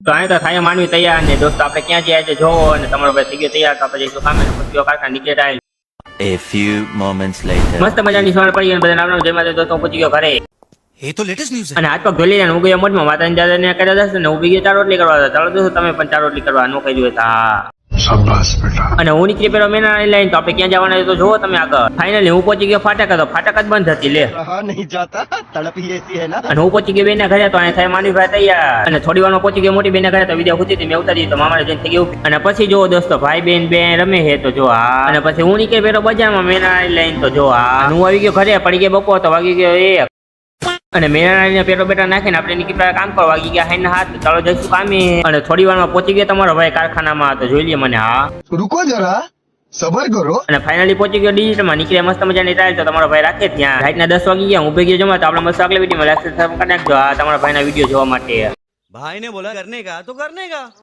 તો અહીં તો થાય માનવી તૈયાર ને દોસ્તો આપણે ક્યાં જઈએ છે જોવો અને તમારો ભાઈ થઈ ગયો તૈયાર તો આપણે જઈશું કામે પોચીગો કારખાના નીચે tile A few moments later. મસ્ત મજાની સવાર પડી અને બધા નામ જેમાં દોસ્તો પહોંચી ગયો ઘરે ये तो लेटेस्ट न्यूज़ है। અને હાથ પગ ધોઈ લઈને હું ગયો મોજમાં માતાની દાદાને કર્યા દસ ને હું બી ગયો 4 રોટલી કરવા હતા. ચાલો દોસ્તો તમે પણ 4 રોટલી કરવા નો કહી દો હા शाबाश बेटा। અને હું નીકળી પેલો મેના લઈને તો આપણે ક્યાં જવાના છે તો જોવો તમે આગળ ફાઇનલી હું પહોંચી ગયો ફાટક તો ફાટક જ બંધ હતી લે रहा नहीं जाता तड़प ही ऐसी है ना। અને હું પહોંચી ગયો બેના ઘરે તો અહીં થાય માનવીભાઈ તૈયાર અને થોડી વારમાં પહોંચી ગયો મોટી બેના ઘરે તો વિડીયો ખૂતી મેં ઉતારી તો મામાને જઈને થઈ ગયું અને પછી જો દોસ્તો ભાઈ બેન બે રમે હે તો જો હા અને પછી હું નીકળી પેલો બજારમાં મેના લઈને તો જો હા અને હું આવી ગયો ઘરે પડી ગયો બપોર તો વાગી ગયો 1 અને મેના પેટો બેટા નાખીને આપણે નીકળી કામ કરવા વાગી ગયા હાઈના હાથ ચાલો જઈશું કામે અને થોડી વારમાં પહોંચી ગયા તમારો ભાઈ કારખાનામાં તો જોઈ લઈએ મને હા रुको जरा सबर करो। અને ફાઇનલી પહોંચી ગયો ડિજિટલમાં નીકળ્યા મસ્ત મજાની ટાઈલ તો તમારો ભાઈ રાખે ત્યાં રાતના 10 વાગી ગયા હું ભેગી જમા તો આપણે મસ્ત આગળ વિડીયોમાં લાગશે સબસ્ક્રાઇબ કરી નાખજો આ તમારા ભાઈના વિડીયો જોવા માટે भाई ने बोला करने का तो करने का।